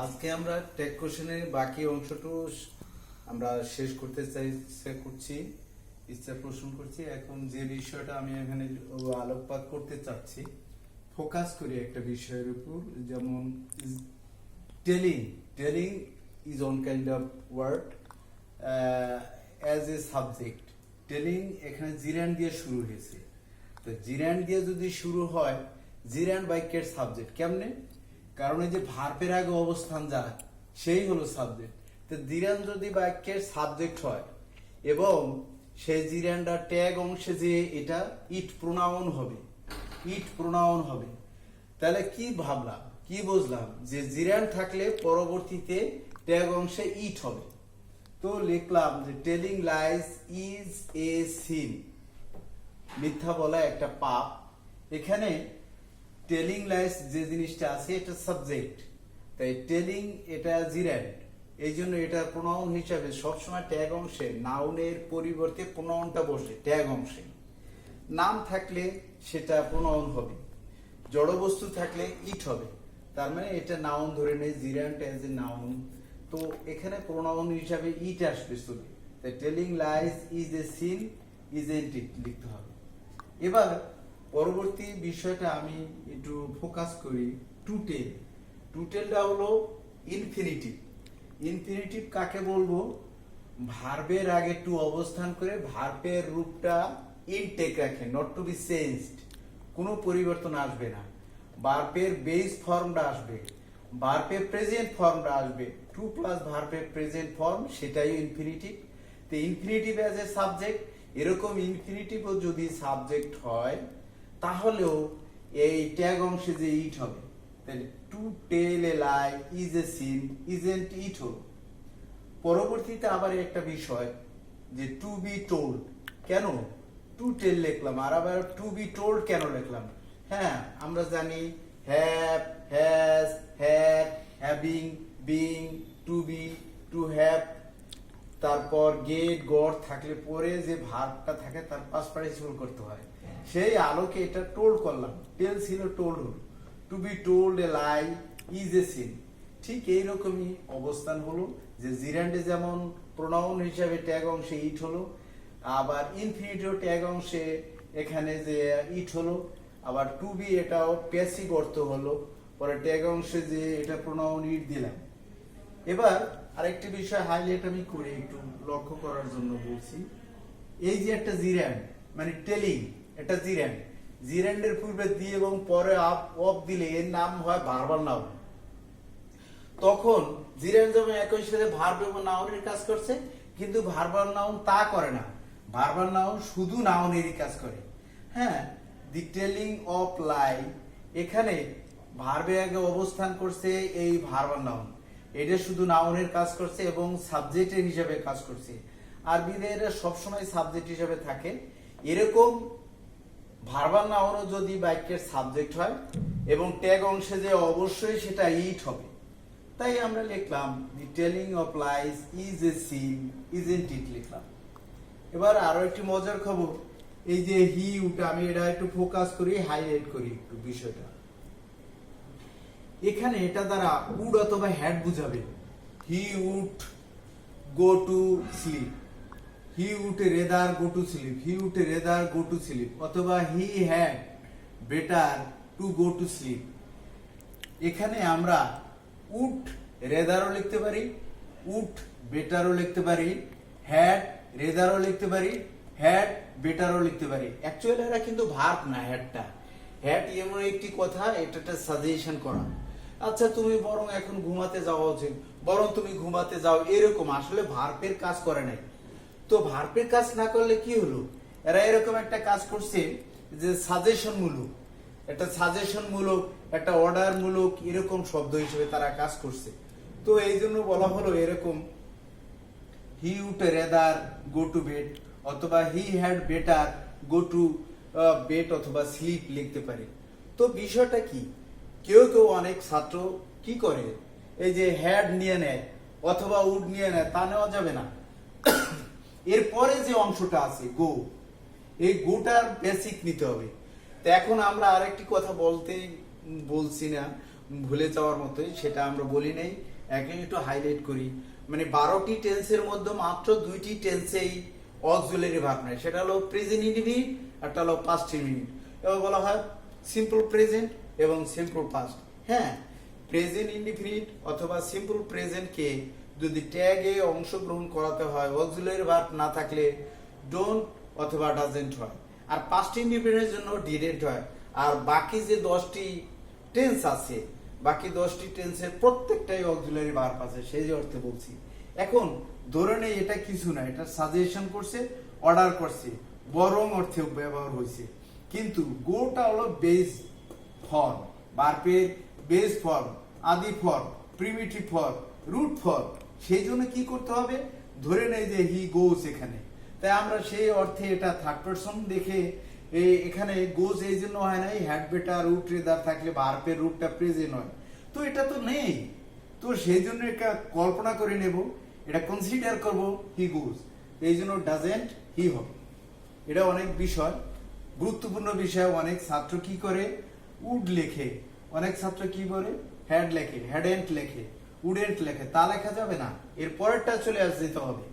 আজকে আমরা টেক কোশ্চেনের বাকি অংশটু আমরা শেষ করতে ইচ্ছা পোষণ করছি। এখন যে বিষয়টা আমি এখানে আলোকপাত করতে চাচ্ছি, ফোকাস করি একটা বিষয়ের উপর, যেমন telling is one kind of word as a subject. Telling এখানে জিরান দিয়ে শুরু হয়েছে, তো জিরান দিয়ে যদি শুরু হয়, জিরান বাক্যের সাবজেক্ট কেমনে? কারণ এই যে ভার্বের আগে অবস্থান যায় সেই হলো সাবজেক্ট। তো জিরান যদি বাক্যের সাবজেক্ট হয় এবং সেই জিরানটা ট্যাগ অংশে যে এটা ইট প্রোনাউন হবে, তাহলে কি ভাবলাম, কি বুঝলাম যে জিরান থাকলে পরবর্তীতে ট্যাগ অংশে ইট হবে। তো লিখলাম যে telling lies is a sin, মিথ্যা বলা একটা পাপ। এখানে টেলিং লাইস যে জিনিসটা আছে এটা সাবজেক্ট, তাই টেলিং এটা জিরান্ড, এই জন্য এটা প্রোনাউন হিসাবে সবসময় ট্যাগ অংশে নাউনের পরিবর্তে প্রোনাউনটা বসে ট্যাগ অংশে। নাম থাকলে সেটা প্রোনাউন হবে, জড়বস্তু থাকলে ইট হবে, তার মানে এটা নাউন ধরে নেই, জিরান্ড অ্যাজ এ নাউন। তো এখানে প্রোনাউন হিসাবে ইট আসবে শুধু, তাই telling lies is a sin isn't it লিখতে হবে। এবার পরবর্তী বিষয়টা আমি একটু ফোকাস করি, টুটেলটা হলো ইনফিনিটিভ কাকে বলবো? ভার্বের আগে টু অবস্থান করে ভার্বের রূপটা ইনটেক রাখে, নট টু বি চেঞ্জড, কোনো পরিবর্তন আসবে না। ভার্বের বেস ফর্মটা আসবে, ভার্বের প্রেজেন্ট ফর্মটা আসবে, টু প্লাস ভার্বের প্রেজেন্ট ফর্ম, সেটাই ইনফিনিটিভ। তো ইনফিনিটিভ অ্যাজ এ সাবজেক্ট, এরকম ইনফিনিটিভও যদি সাবজেক্ট হয় তাহলেও এই ট্যাগ অংশে যে ইট হবে, তাহলে to tell a lie is a sin isn't it হলো। পরবর্তীতে আবার একটা বিষয় যে টু বি টোল্ড, কেন টু টেল লিখলাম আর আবার টু বি টোল্ড কেন লিখলাম? হ্যাঁ, আমরা জানি have, has, had, having, being, to be, to have, তারপর গেট গট থাকলে পরে যে ভার্বটা থাকে তার পাস্ট পার্টিসিপল করতে হয়। সেই আলোকে এটা টোল্ড করলাম, টেল ছিল টোল্ড হলো, to be told a lie is a sin. ঠিক এইরকমই অবস্থান হলো যে জিরান্ডে যেমন প্রোনাউন হিসাবে ট্যাগ অংশে ইট হলো, আবার ইনফিনিটিভ ট্যাগ অংশে এখানে যে ইট হলো, আবার টু বি এটাও প্যাসিভ অর্থ হলো, পরে ট্যাগ অংশে যে এটা প্রোনাউন ইট দিলাম। এবার আরেকটি বিষয় হাইলাইট আমি করি, একটু লক্ষ্য করার জন্য বলছি। এই যে একটা জিরান্ড মানে টেলিং, এটা জিরান্ডের পূর্বে দি এবং পরে আপ অফ দিলে এর নাম হয় ভার্বাল নাউন। তখন জিরান্ড যেমন একই সাথে ভার্ব এবং নাউনের কাজ করছে, কিন্তু ভার্বাল নাউন তা করে না, ভার্বাল নাউন শুধু নাউনেরই কাজ করে। হ্যাঁ, দি টেলিং অফ লাই, এখানে ভার্বে আগে অবস্থান করছে এই ভার্বাল নাউন, এটা শুধু নাউনের কাজ করছে এবং সাবজেক্টের হিসাবে কাজ করছে। আরবিতে এটা সবসময় সাবজেক্ট হিসাবে থাকে। এরকম ভার্বাল নাউনও যদি বাক্যের সাবজেক্ট হয় এবং ট্যাগ অংশে যে অবশ্যই সেটা ইট হবে, তাই আমরা লিখলাম the telling of lies is a sin isn't it লিখলাম। এবার আরো একটি মজার খবর, এই যে হি উড, আমি এটা একটু ফোকাস করি, হাইলাইট করি একটু বিষয়টা। এখানে এটা দ্বারা উড অথবা হ্যাড বুঝাবে। He would go to sleep, he would rather go to sleep, he would rather go to sleep, অথবা he had better to go to sleep. এখানে আমরা উড রেদারও লিখতে পারি, উড বেটারও লিখতে পারি, হ্যাড রেদারও লিখতে পারি, হ্যাড বেটারও লিখতে পারি। অ্যাকচুয়ালি এটা কিন্তু ভার্ব না, হ্যাড এমন একটি কথা, এটা একটা সাজেশন করা। আচ্ছা, তুমি বরং এখন ঘুমাতে যাওয়া উচিত, বরং তুমি ঘুমাতে যাও, এরকম আসলে ভার্বের কাজ করে নাই। তো ভার্বের কাজ না করলে কি হলো, এরা এরকম একটা কাজ করছে যে সাজেশন মূলক, একটা অর্ডার মূলক এরকম শব্দ হিসেবে তারা কাজ করছে। তো এই জন্য বলা হলো এরকম he would rather go to bed, অথবা he had better go to bed অথবা স্লিপ লিখতে পারে। তো বিষয়টা কি, কেউ অনেক ছাত্র কি করে, এই যে হ্যাড নিয়ে নেয় অথবা উড নিয়ে নেয়, তা নেওয়া যাবে না। এরপরে যে অংশটা আছে গো, এই গোটার বেসিক নিতে হবে। তো এখন আমরা আরেকটি কথা বলছি না, ভুলে যাওয়ার মতোই, সেটা আমরা বলি নাই, একটু হাইলাইট করি। মানে 12টি টেন্সের মধ্যে মাত্র 2টি টেন্সেই অক্সিলারি ভার্ব নাই, সেটা হলো প্রেজেন্ট ইনডিফিনিট, একটা হলো পাস্ট ইনডিফিনিট। এবার বলা হয় সিম্পল প্রেজেন্ট এবং সিম্পল পাস্ট। হ্যাঁ, প্রেজেন্ট ইনডিফিনিট অথবা সিম্পল প্রেজেন্টকে যদি ট্যাগে অংশগ্রহণ করাতে হয়, অক্সিলারি ভার্ব না থাকলে ডোন্ট অথবা ডাজেন্ট হয়, আর পাস্ট ইনডিফিনিটের জন্য ডিডেন্ট হয়। আর বাকি যে 10টি টেন্স আছে, বাকি 10টি টেন্সের প্রত্যেকটাই অক্সিলারি ভার্ব আছে, সেই অর্থে বলছি। এখন ধরে নেই এটা কিছু না, এটা সাজেশন করছে, অর্ডার করছে, বরং অর্থে ব্যবহার হয়েছে, কিন্তু গোটা হলো বেস ফর্ম, ভার্বের বেস ফর্ম, আদি form, primitive form, root form. সেই জন্য কি করতে হবে, ধরে নেই যে হি গোস এখানে, তাই আমরা সেই অর্থে এটা থার্ড পারসন দেখে এখানে গোস এই জন্য হয় নাই, হ্যাড বেটা রুট রেদার থাকলে ভার্বের রুটটা প্রেজেন্ট হয়, তো এটা তো নেই, তো সেই জন্য এটা কল্পনা করে নেব, এটা কনসিডার করব হি গোস, এই জন্য ডাজেন্ট হি হবে। এটা অনেক বিষয়, গুরুত্বপূর্ণ বিষয়। অনেক ছাত্র কি করে, উড লেখে, অনেক ছাত্র কি করে, হ্যাড লেখে, হ্যাডেন্ট লেখে, উডেন্ট লেখে, তা লেখা যাবে না, এর পরেরটা চলে যেতে হবে।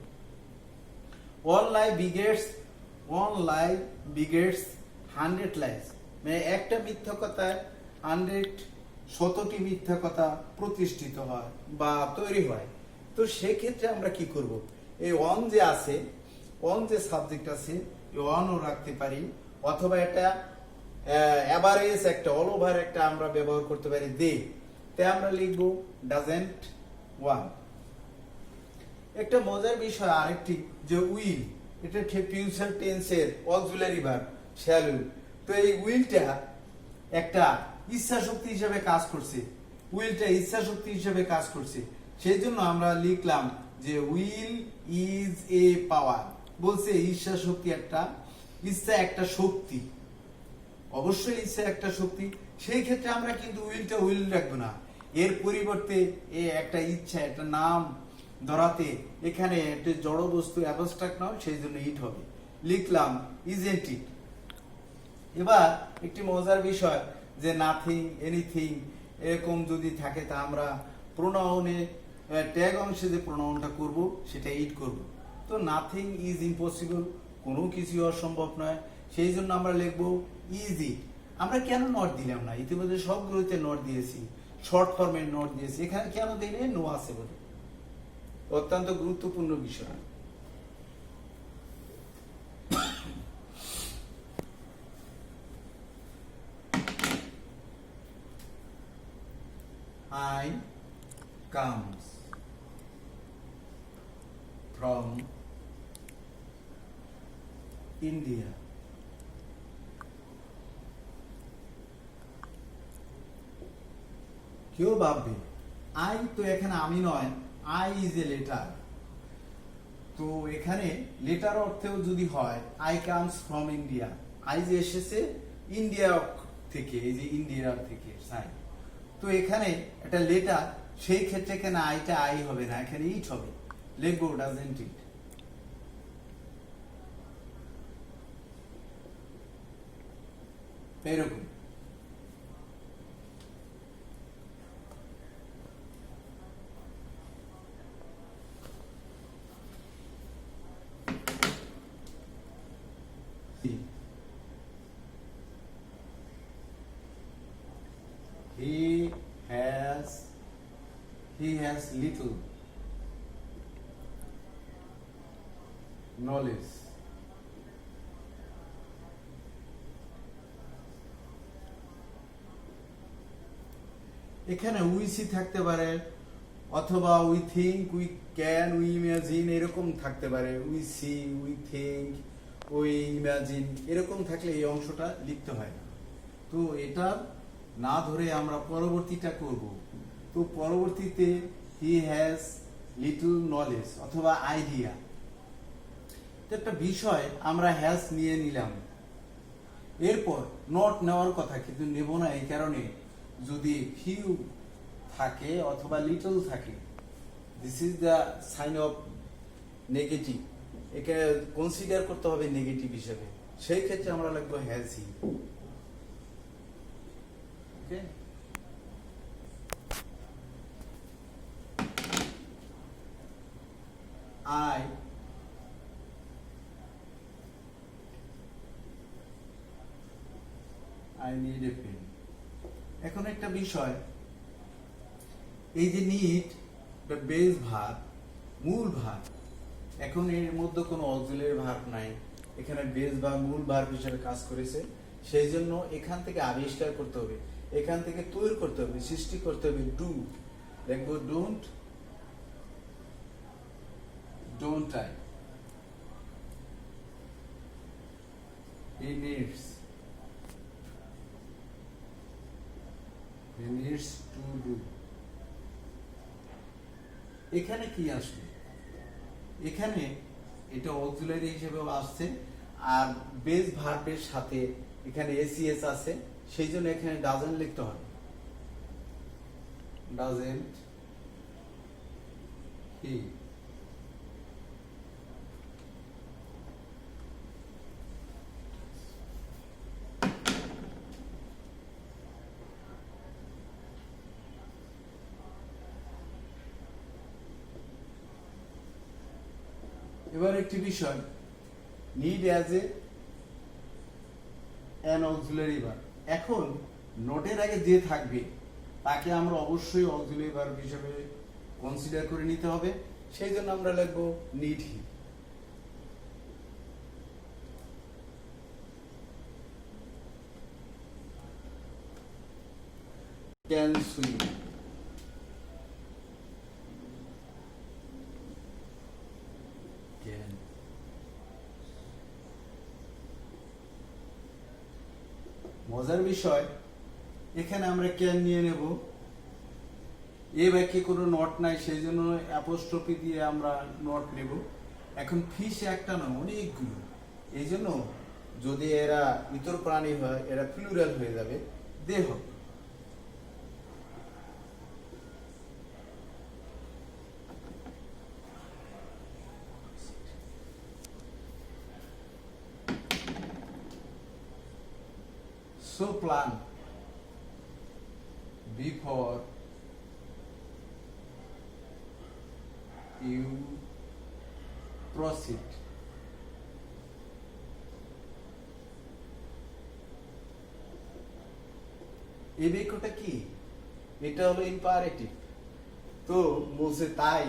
One lie begets 100 lies, মানে একটা মিথ্যা কথায় 100টি মিথ্যা কথা প্রতিষ্ঠিত হয় বা তৈরি হয়। তো সেক্ষেত্রে আমরা কি করব, এই অন যে আছে, অন যে সাবজেক্ট আছে, এই অনও রাখতে পারি, অথবা এটা এভারেজ একটা, অল ওভার একটা আমরা ব্যবহার করতে পারি দে, তাই আমরা লিখবো ডাজেন্ট ওয়ান। একটা মজার বিষয় আরেকটি, যে উইল, এটা ফিউচার টেন্সের অক্সিলারি ভার্ব শ্যাল উইল। তো এই উইলটা একটা ইচ্ছা শক্তি হিসেবে কাজ করছে, উইলটা ইচ্ছা শক্তি হিসেবে কাজ করছে, সেই জন্য আমরা লিখলাম যে উইল ইজ এ পাওয়ার। বলছে ইচ্ছা শক্তি একটা, ইচ্ছা একটা শক্তি, অবশ্যই ইচ্ছা একটা শক্তি, সেই ক্ষেত্রে আমরা কিন্তু উইলটা উইল রাখবো না, এর পরিবর্তে একটা ইচ্ছা, একটা নাম ধরাতে এখানে একটা জড় বস্তু অ্যাবস্ট্রাক্ট নয়, সেই জন্য ইট হবে, লিখলাম ইজেন্ট ইট। এবার একটি মজার বিষয়, যে নাথিং, এনিথিং এরকম যদি থাকে, তা আমরা প্রোনাউনে ট্যাগ অংশে যে প্রোনাউনটা করব সেটা ইট করব। তো নাথিং ইজ ইম্পসিবল, কোনো কিছু অসম্ভব নয়, সেই জন্য আমরা লিখবো ইজ ইট। আমরা কেন নট দিলাম না, ইতিমধ্যে সবগুলোতে নট দিয়েছি, শর্ট ফর্মের নট দিয়েছি, এখানে কেন দিলে, নো আছে বলে। অত্যন্ত গুরুত্বপূর্ণ বিষয়। I comes from India. কেউ ভাববে আই তো এখানে আমি নয়, আই ইজ এ লেটার। তো এখানে লেটার অর্থেও যদি হয় I comes from India, I যে এসেছে ইন্ডিয়া থেকে, এই যে ইন্ডিয়ার থেকে সাই, তো এখানে একটা লেটার, সেই ক্ষেত্রে এখানে আইটা আই হবে না, এখানে ইট হবে, লিখবো ডাজেন্ট ইট। এরকম he has little knowledge. এখানে উই সি থাকতে পারে, অথবা we think, we can, we imagine এরকম থাকতে পারে, we see, we think, we imagine এরকম থাকলে এই অংশটা লিখতে হয় না। তো এটা না ধরে আমরা পরবর্তীটা করব। তো পরবর্তীতে হি হ্যাজ লিটল নলেজ অথবা আইডিয়া, একটা বিষয় আমরা হ্যাজ নিয়ে নিলাম, এরপর নট নেওয়ার কথা কিন্তু নেব না, এই কারণে যদি ফিউ থাকে অথবা লিটল থাকে, this is the sign of negative, একে কনসিডার করতে হবে নেগেটিভ হিসেবে, সেই ক্ষেত্রে আমরা লিখবো has he. Okay. I need a pen. এখন একটা বিষয়, এই যে নিড বেস ভার্ব, মূল ভার্ব, এখন এর মধ্যে কোনো অক্সিলারি ভার্ব নাই, এখানে বেস বা মূল ভার্ব হিসেবে কাজ করেছে। সেই জন্য এখান থেকে আবিষ্কার করতে হবে, এখান থেকে তৈরি করতে হবে, সৃষ্টি করতে হবে ডু। দেখবো don't, don't I, he needs, he needs to do. এখানে কি আসবে? এখানে এটা অক্সিলারি হিসেবে আসছে, আর বেস ভার্বের সাথে এখানে এসিএস আছে, সেই জন্য এখানে ডাজেন্ট লিখতে হবে। Doesn't he. এবার একটি বিষয়, need as a an auxiliary verb. এখন নোটের আগে যে থাকবে তাকে আমরা অবশ্যই অক্সিলারি ভার্ব হিসেবে কনসিডার করে নিতে হবে, সেই জন্য আমরা লিখবো need he. Can swim, can. মজার বিষয়, এখানে আমরা ক্যান নিয়ে নেব, এ বাক্যে কোনো নট নাই, সেই জন্য অ্যাপোস্ট্রফি দিয়ে আমরা নট নেব। এখন ফিশ একটা নয়, অনেকগুলো, এই জন্য যদি এরা ইতর প্রাণী হয় এরা প্লুরাল হয়ে যাবে, দেহ। So plan before you proceed. এই বাক্যটা কি? এটা হলো ইম্পারেটিভ। তো বলছে তাই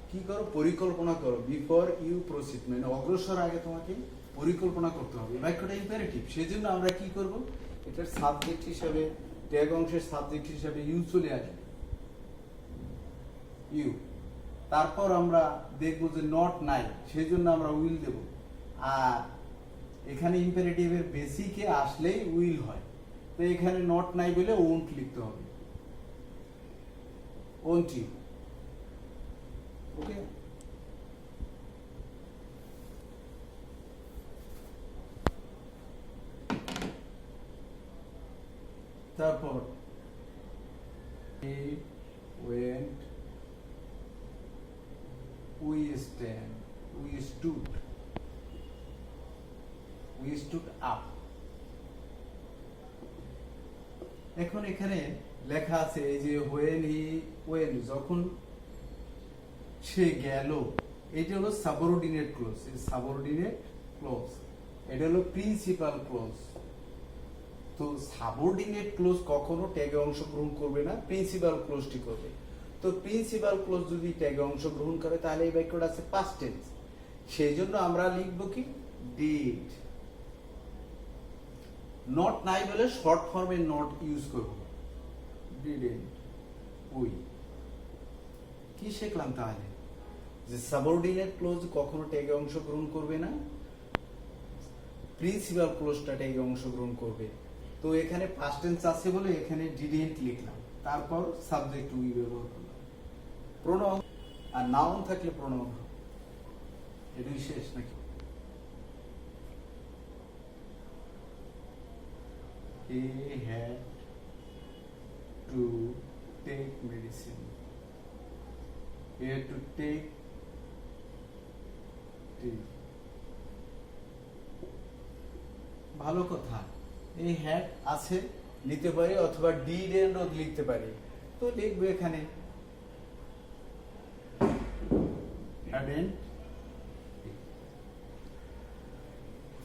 কি করো, পরিকল্পনা করো। বিফোর ইউ প্রসিড মানে অগ্রসর আগে তোমাকে পরিকল্পনা করতে হবে। বাক্যটা ইম্পারেটিভ, সেই জন্য আমরা কি করব, এটার সাবজেক্ট হিসাবে, ট্যাগ অংশের সাবজেক্ট হিসাবে ইউ চলে আসবে, ইউ। তারপর আমরা দেখব যে নট নাই, সেই জন্য আমরা উইল দেব। আর এখানে ইম্পারেটিভের বেসিকে আসলেই উইল হয়, তো এখানে নট নাই বলে ওন্ট লিখতে হবে, ওন্ট ইউ। ওকে, তারপর he went, we stand, we stood up। এখন এখানে লেখা আছে এই যে when যখন সে গেল, এটা হলো সাবঅর্ডিনেট ক্লজ। এই সাবঅর্ডিনেট ক্লজ এটা হলো প্রিন্সিপাল ক্লজ। তো সাবঅর্ডিনেট ক্লজ কখনো ট্যাগে অংশগ্রহণ করবে না, প্রিন্সিপাল ক্লজটি করবে। তো প্রিন্সিপাল ক্লজ যদি ট্যাগে অংশগ্রহণ করে তাহলে এই বাক্যটা আছে পাস্ট টেন্স, সেই জন্য আমরা লিখব কি ডিড। নট নাই বলে শর্ট ফর্মে নট ইউজ করব, ডিডন্ট, উই। কি শিখলাম তাহলে? যে সাবঅর্ডিনেট ক্লজ কখনো ট্যাগে অংশগ্রহণ করবে না, প্রিন্সিপাল ক্লজটা ট্যাগে অংশগ্রহণ করবে। তো এখানে পাস্ট টেন্স আছে বলে এখানে ডিডন্ট লিখলাম, তারপর সাবজেক্ট উই ব্যবহার করলাম। প্রোনাউন আর নাউন থাকলে প্রোনাউন, এটাই শেষ নাকি? He had to take medicine. He had to take tea. ভালো কথা, এই হ্যাড আছে নিতে পারি, অথবা ডিড এন্ড লিখতে পারি। তো লিখবো এখানে hadn't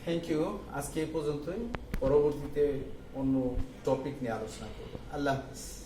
থ্যাংক ইউ, আজকে এই পর্যন্তই। পরবর্তীতে অন্য টপিক নিয়ে আলোচনা করবো। আল্লাহ হাফিজ।